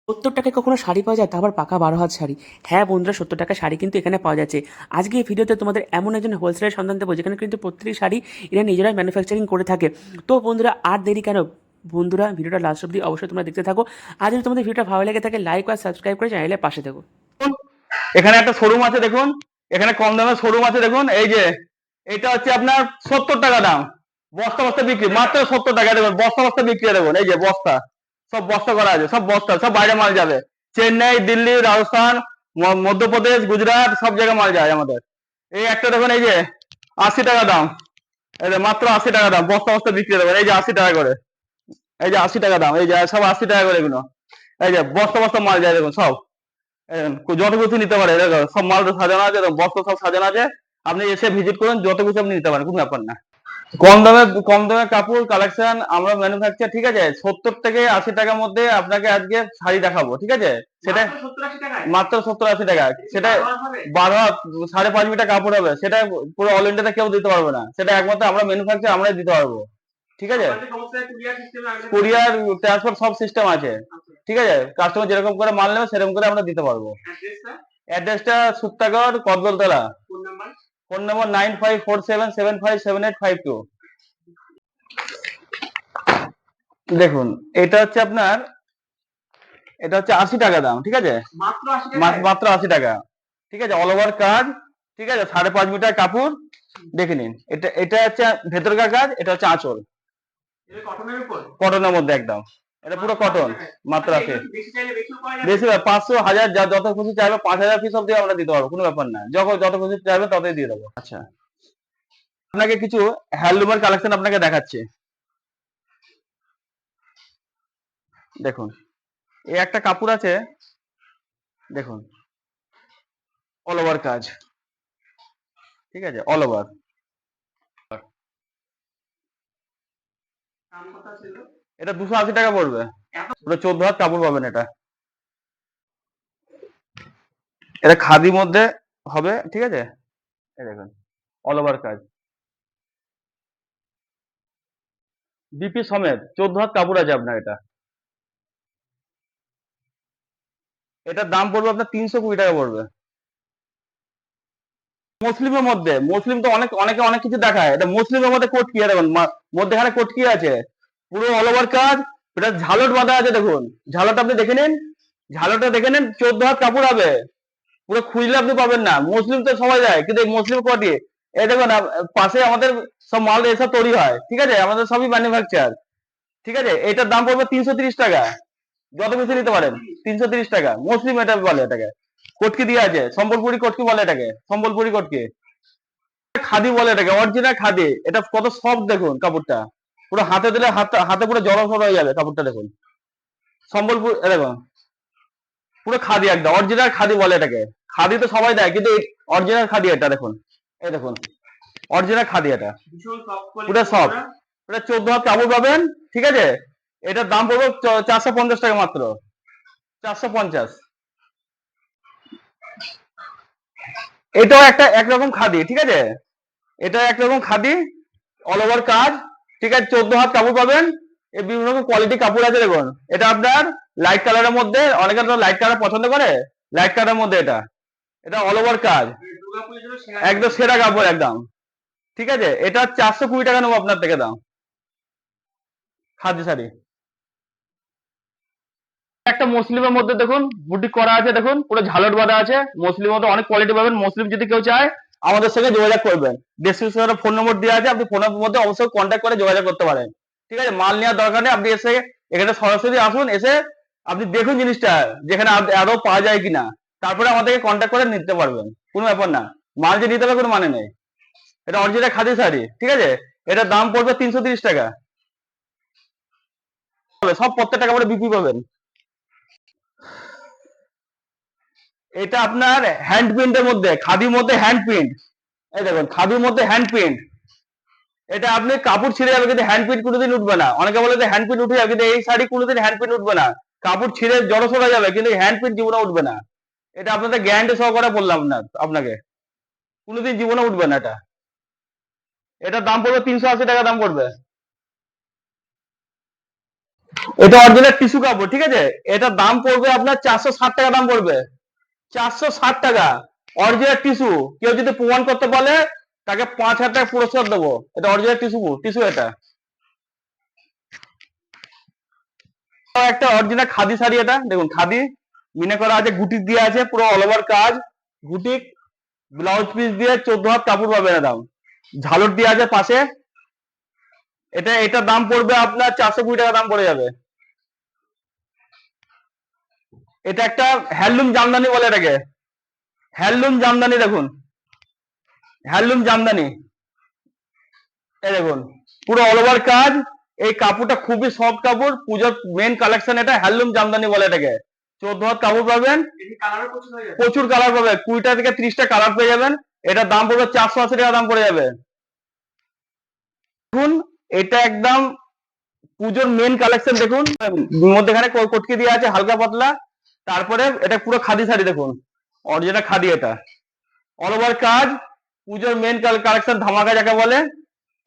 70 টাকায় কখনো শাড়ি পাওয়া যায়, তা আবার পাকা 12 হাত শাড়ি। হ্যাঁ বন্ধুরা, 70 টাকার শাড়ি কিন্তু এখানে পাওয়া যাচ্ছে। আজকে এই ভিডিওতে তোমাদের এমন একজন হোলসেলের সন্ধান দেবো যেখানে কিন্তু প্রত্যেকটি শাড়ি এরা নিজেরাই ম্যানুফ্যাকচারিং করে থাকে। তো বন্ধুরা আর দেরি কেন, বন্ধুরা ভিডিওটা লাস্ট অব্দি অবশ্যই তোমরা দেখতে থাকো। আর যদি তোমাদের ভিডিওটা ভালো লেগে থাকে লাইক আর সাবস্ক্রাইব করে চ্যানেলের পাশে থাকো। এখানে একটা শোরুম আছে দেখুন, এখানে কম দামের শোরুম আছে দেখুন। এই যে এটা হচ্ছে আপনার 70 টাকা দাম, বস্তা বস্তা বিক্রি, মাত্র 70 টাকা। দেখুন বস্তা বস্তা বিক্রি, দেখুন এই যে বস্তা, সব বস্তা করা আছে, সব বস্তা, সব বাইরে মাল যাবে। চেন্নাই, দিল্লি, রাজস্থান, মধ্যপ্রদেশ, গুজরাট, সব জায়গায় মাল যায় আমাদের। এই একটা দেখুন, এই যে 80 টাকা দাম, এই যে মাত্র 80 টাকা দাম, বস্তা বস্তা বিক্রি দেবেন। এই যে 80 টাকা করে, এই যে 80 টাকা দাম, এই যে সব 80 টাকা করে এগুলো। এই যে বস্তা বস্তা মাল যায় দেখুন সব, যত কিছু নিতে পারে, দেখো সব মাল সাজানো আছে, বস্তা সব সাজানো আছে। আপনি এসে ভিজিট করুন, যত কিছু আপনি নিতে পারেন, কোনো ব্যাপার না। কম দামে কাপড় কালেকশন আমরা ম্যানুফ্যাকচার, ঠিক আছে। 70 থেকে 80 টাকার মধ্যে আপনাকে আজকে শাড়ি দেখাবো, ঠিক আছে। সেটা মাত্র 70-80 টাকা, সেটা 12 হাত 5.5 মিটার কাপড় হবে, সেটা পুরো অল ইন্ডিয়াতে কেউ দিতে পারবে না, সেটা একমাত্র আমরা ম্যানুফ্যাকচার আমরাই দিতে পারবো, ঠিক আছে। কুরিয়ার, ট্রান্সপোর্ট সব সিস্টেম আছে, ঠিক আছে। কাস্টমার যেরকম করে মাল নেবে সেরকম করে আমরা দিতে পারবো। অ্যাড্রেসটা সুক্তাগড়, কদবেলতলা। ফোন নম্বর 9547757852। দেখুন এটা হচ্ছে আপনার, এটা হচ্ছে 80 টাকা দাম, ঠিক আছে। মাত্র 80 টাকা, ঠিক আছে। অল ওভার কাজ, ঠিক আছে। 5.5 মিটার কাপড়, দেখে নিন। এটা এটা হচ্ছে ভেতরকার কাজ, এটা হচ্ছে আঁচল, কটনের মধ্যে একদম। এটা পুরো কটন, মাত্র আছে। বেশি 500 1000 যা যত খুশি চাইবে, 5000 পিস অব্দি আমরা দিতে পারবো, কোনো ব্যাপার না। যখন যত খুশি চাইবে ততই দিয়ে দেবো। আচ্ছা, আপনাকে কিছু হ্যান্ডলুমের কালেকশন আপনাকে দেখাচ্ছি, দেখুন। এই একটা কাপড় আছে, দেখুন, অল ওভার কাজ, ঠিক আছে, অল ওভার। এটা 280 টাকা পড়বে, পুরো 14 হাত কাপড় পাবেন এটা। এটা খাদির মধ্যে হবে, ঠিক আছে। এই দেখুন, অল ওভার কাজ, বিপি সমেত 14 হাত কাপড় আছে আপনার। এটা এটার দাম পড়বে আপনার 320 টাকা পড়বে। মুসলিমের মধ্যে, মুসলিম তো অনেক অনেকে অনেক কিছু দেখায়, এটা মুসলিমের মধ্যে কোট কি দেখুন, মধ্যেখানে কোট কি আছে, পুরো অল ওভার কাজ। এটা ঝালট বাঁধা আছে, দেখুন ঝালট আপনি দেখে নিন, ঝালটটা দেখে নিন। 14 হাত কাপড় হবে, পুরো খুঁজলে আপনি পাবেন না। মুসলিম তো সবাই যায়, কিন্তু এই মুসলিম কোয়াটি, এই দেখুন পাশে আমাদের সব মাল এসব তৈরি হয়, ঠিক আছে, আমাদের সবই ম্যানুফ্যাকচার, ঠিক আছে। এটার দাম পড়বে 330 টাকা, যত বেশি নিতে পারেন। 330 টাকা, মুসলিম এটা বলে, এটাকে কটকি দিয়ে আছে, সম্বলপুরি কটকি বলে এটাকে, সম্বলপুরি কটকি, খাদি বলে এটাকে, অরিজিনাল খাদি। এটা কত সফট দেখুন কাপড়টা, পুরো হাতে দিলে হাতে হাতে পুরো জড়সড় হয়ে যাবে কাপড়টা, দেখুন। সম্বলপুর, দেখুন পুরো খাদি, একদম অরিজিনাল খাদি বলে এটাকে। খাদি তো সবাই দেয়, কিন্তু অরিজিনাল খাদি এটা, দেখুন। এই দেখুন, অরিজিনাল খাদি, এটা পুরো সফট। এটা 14 হাত কাপড় পাবেন, ঠিক আছে। এটার দাম পড়বে 450 টাকা মাত্র, 450। এটাও একটা একরকম খাদি, ঠিক আছে। এটা একরকম খাদি, অল ওভার কাজ, ঠিক আছে। 14 হাত কাপড় পাবেন। এই বিভিন্ন রকম কোয়ালিটি কাপড় আছে, দেখুন। এটা আপনার লাইট কালারের মধ্যে, অনেকে তো লাইট কালার পছন্দ করে, লাইট কালারের মধ্যে এটা, এটা অল ওভার কাজ, একদম সেরা কাপড় একদম, ঠিক আছে। এটা 420 টাকা নেবো আপনার থেকে দাম, খাদি শাড়ি। একটা মুসলিমের মধ্যে দেখুন বুটিক করা আছে, দেখুন পুরো ঝালট বাঁধা আছে। মুসলিমের মধ্যে অনেক কোয়ালিটি পাবেন। মুসলিম যদি কেউ চায় আমাদের সঙ্গে যোগাযোগ করবেন, ডেসক্রিপশনে ফোন নম্বর দেওয়া আছে, আপনি ফোনের মধ্যে অবশ্যই কন্ট্যাক্ট করে যোগাযোগ করতে পারেন, ঠিক আছে। মাল নেওয়ার দরকার নেই, আপনি এসে এখানে সরাসরি আসুন, এসে আপনি দেখুন জিনিসটা যেখানে আদৌ পাওয়া যায় কিনা, তারপরে আমাদেরকে কন্ট্যাক্ট করে নিতে পারবেন, কোনো ব্যাপার না। মাল যে নিতে হবে কোনো মানে নেই। এটা অরিজিনাল খাদি শাড়ি, ঠিক আছে। এটার দাম পড়বে 330 টাকা, সব প্রত্যেকটা কাপড়ে বিক্রি পাবেন। এটা আপনার হ্যান্ড প্রিন্টের মধ্যে, খাদির মধ্যে হ্যান্ড প্রিন্ট, এই দেখুন খাদির মধ্যে হ্যান্ড প্রিন্ট। এটা আপনি কাপড় ছিঁড়ে যাবে, কিন্তু হ্যান্ড প্রিন্ট কোনোদিন উঠবে না। অনেকে বলে যে হ্যান্ড প্রিন্ট উঠে যাবে, কিন্তু এই শাড়ি কোনোদিন হ্যান্ড প্রিন্ট উঠবে না। কাপড় ছিঁড়ে জড়ো সরা যাবে, কিন্তু হ্যান্ড প্রিন্ট জীবনে উঠবে না। এটা আপনাদের গ্যারান্টি সহকারে বললাম না আপনাকে, কোনোদিন জীবনে উঠবে না এটা। এটার দাম পড়বে 380 টাকা দাম পড়বে। এটা অরিজিনাল টিস্যু কাপড়, ঠিক আছে। এটার দাম পড়বে আপনার 460 টাকা দাম পড়বে, 460 টাকা অরিজিনাল টিস্যু। কেউ যদি প্রমাণ করতে বলে তাকে 5,000 টাকা পুরস্কার দেবো। এটা অরিজিনাল টিস্যু, টিস্যু এটা। একটা অরিজিনাল খাদি শাড়ি, এটা দেখুন খাদি মিনে করা আছে, গুটি দিয়ে আছে, পুরো অল ওভার কাজ, গুটি, ব্লাউজ পিস দিয়ে 14 হাত কাপড় পাবেন একদম, ঝালর দিয়ে আছে পাশে। এটার দাম পড়বে আপনার 420 টাকা দাম পড়ে যাবে। এটা একটা হ্যান্ডলুম জামদানি বলে এটাকে, হ্যান্ডলুম জামদানি দেখুন, হ্যান্ডলুম জামদানি। এই দেখুন পুরো অল ওভার কাজ, এই কাপড়টা খুবই সফট কাপড়, পুজোর মেন কালেকশন এটা, হ্যান্ডলুম জামদানি বলে এটাকে। 14 হাত কাপড় পাবেন, প্রচুর কালার পাবে, 20টা থেকে 30টা কালার পেয়ে যাবেন। এটার দাম পড়বে 480 টাকা দাম পড়ে যাবে। দেখুন এটা একদম পুজোর মেন কালেকশন, দেখুন মধ্যে এখানে কটকি দিয়ে আছে হালকা পাতলা। তারপরে এটা পুরো খাদি শাড়ি দেখুন, অরিজিনাল খাদি, এটা অল ওভার কাজ, পুজোর মেন কালেকশন, ধামাকা যাকে বলে।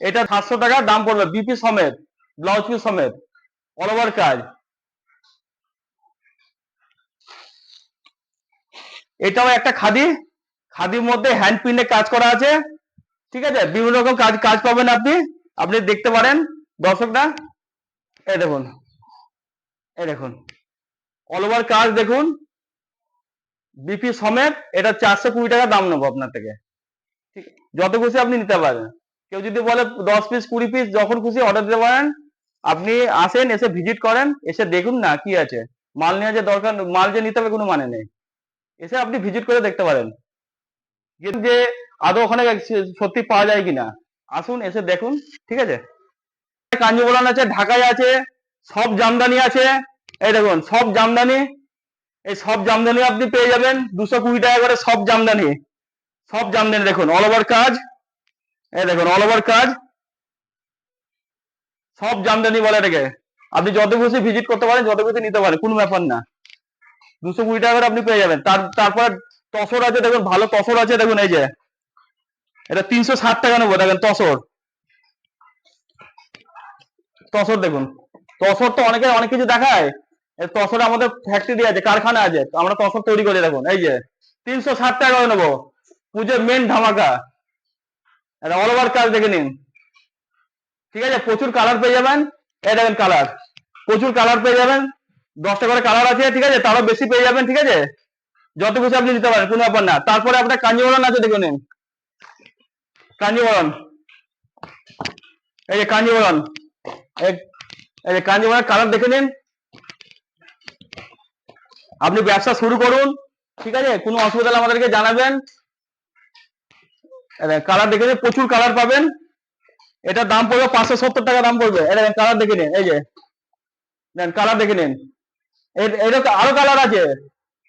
এটা 700 টাকা দাম পড়বে, বিপি সমেত, ব্লাউজ পিস সমেত, অল ওভার কাজ। এটাও একটা খাদি, খাদির মধ্যে হ্যান্ড প্রিন্টে কাজ করা আছে, ঠিক আছে। বিভিন্ন রকম কাজ কাজ পাবেন আপনি, আপনি দেখতে পারেন দর্শকরা। এই দেখুন, এই দেখুন অল ওভার কাজ দেখুন, বিপি সমেত। এটা 420 টাকা দাম নেবো আপনার থেকে, ঠিক, যত খুশি আপনি নিতে পারেন। কেউ যদি বলে 10 পিস 20 পিস যখন খুশি অর্ডার দিতে পারেন। আপনি আসেন, এসে ভিজিট করেন, এসে দেখুন না কি আছে, মাল নেওয়া যে দরকার, মাল যে নিতে হবে কোনো মানে নেই, এসে আপনি ভিজিট করে দেখতে পারেন যে আদৌ ওখানে সত্যি পাওয়া যায় কিনা। আসুন এসে দেখুন, ঠিক আছে। কাঞ্জিবরম আছে, ঢাকায় আছে, সব জামদানি আছে। এই দেখুন সব জামদানি, এই সব জামদানি আপনি পেয়ে যাবেন 220 টাকা করে, সব জামদানি, সব জামদানি দেখুন অল ওভার কাজ। এই দেখুন অল ওভার কাজ, সব জামদানি বলে এটাকে। আপনি যত খুশি ভিজিট করতে পারেন, যত খুশি নিতে পারেন, কোনো ব্যাপার না। 220 টাকা করে আপনি পেয়ে যাবেন। তারপর তসর আছে দেখুন, ভালো তসর আছে দেখুন, এই যে এটা 360 টাকা নেবো, দেখেন তসর, তসর দেখুন। তসর তো অনেকে অনেক কিছু দেখায়, তসর আমাদের ফ্যাক্টরি আছে, কারখানা আছে, আমরা তসর তৈরি করি দেখুন। এই যে 360 টাকা করে নেবো, পুজোর মেন ধামাকা, এটা অল ওভার কাজ দেখে নিন, ঠিক আছে। প্রচুর কালার পেয়ে যাবেন, এই দেখেন কালার, প্রচুর কালার পেয়ে যাবেন, 10টা করে কালার আছে, ঠিক আছে, তারও বেশি পেয়ে যাবেন, ঠিক আছে। যত কিছু আপনি নিতে পারেন, কোনো ব্যাপার না। তারপরে আপনার কাঞ্জিবরম আছে দেখে নিন, কাঞ্জিবরম, এই যে কাঞ্জিবরম, এই এই যে কাঞ্জিবরম কালার দেখে নিন। আপনি ব্যবসা শুরু করুন, ঠিক আছে, কোনো অসুবিধা হলে আমাদেরকে জানাবেন। কালার দেখে নিন, প্রচুর কালার পাবেন। এটার দাম পড়বে 570 টাকা দাম পড়বে। এটা কালার দেখে নিন, এই যে দেন কালার দেখে নিন, এটা আরো কালার আছে।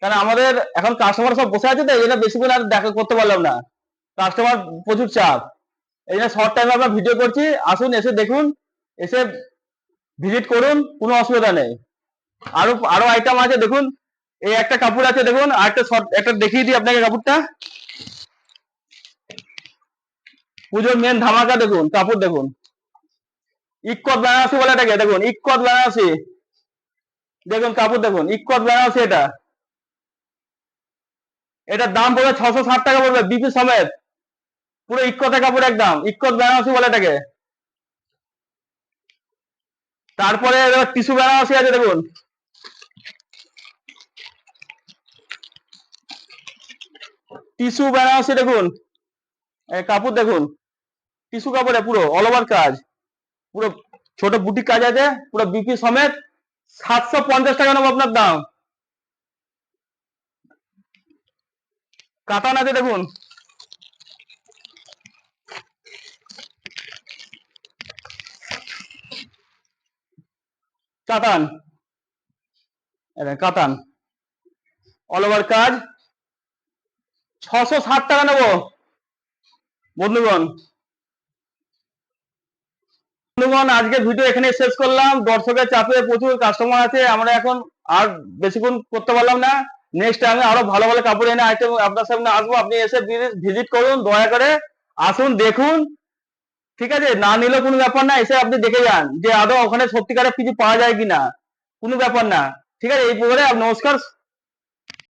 কারণ আমাদের এখন কাস্টমার সব বসে আছে, তো এই জন্য বেশিক্ষণ আর দেখা করতে পারলাম না, কাস্টমার প্রচুর চাপ, এই জন্য শর্ট টাইমে আমরা ভিডিও করছি। আসুন এসে দেখুন, এসে ভিজিট করুন, কোনো অসুবিধা নেই। আরো আরো আইটেম আছে দেখুন, এই একটা কাপড় আছে দেখুন, আর একটা শর্ট একটা দেখিয়ে দিই আপনাকে কাপড়টা, পুজোর মেন ধামাকা দেখুন, কাপড় দেখুন, ইক্কত বেনারসি বলে এটাকে, দেখুন ইক্কত বেনারসি, দেখুন কাপড় দেখুন, ইক্কত বেনারসি। এটার দাম পড়বে 660 টাকা পড়বে, বিপি সমেত, পুরো ইক্কতে কাপড় একদম, ইক্কত বেনারসি বলে এটাকে। তারপরে টিস্যু বেনারসি আছে দেখুন, টিস্যু বেনারসি দেখুন, কাপড় দেখুন, টিস্যু কাপড়ে পুরো অল ওভার কাজ, পুরো ছোট বুটিক কাজ আছে, পুরো বিপি সমেত, 750 টাকা নেবো আপনার দাম। কাতান আছে দেখুন, কাতান, কাতান অল ওভার কাজ, 660 টাকা নেবো বন্ধুগণ। বন্ধুগণ আজকে ভিডিও এখানে শেষ করলাম, দর্শকের চাপে প্রচুর কাস্টমার আছে, আমরা এখন আর বেশিক্ষণ করতে পারলাম না। নেক্সট টাইমে আরো ভালো ভালো কাপড় এনে আইটেম আপনার সামনে আসবো, আপনি এসে ভিজিট করুন, দয়া করে আসুন দেখুন, ঠিক আছে। না নিলেও কোনো ব্যাপার না, এসে আপনি দেখে যান যে আদৌ ওখানে সত্যিকারের কিছু পাওয়া যায় কিনা। কোনো ব্যাপার না। ঠিক আছে, এই প্রকারে নমস্কার।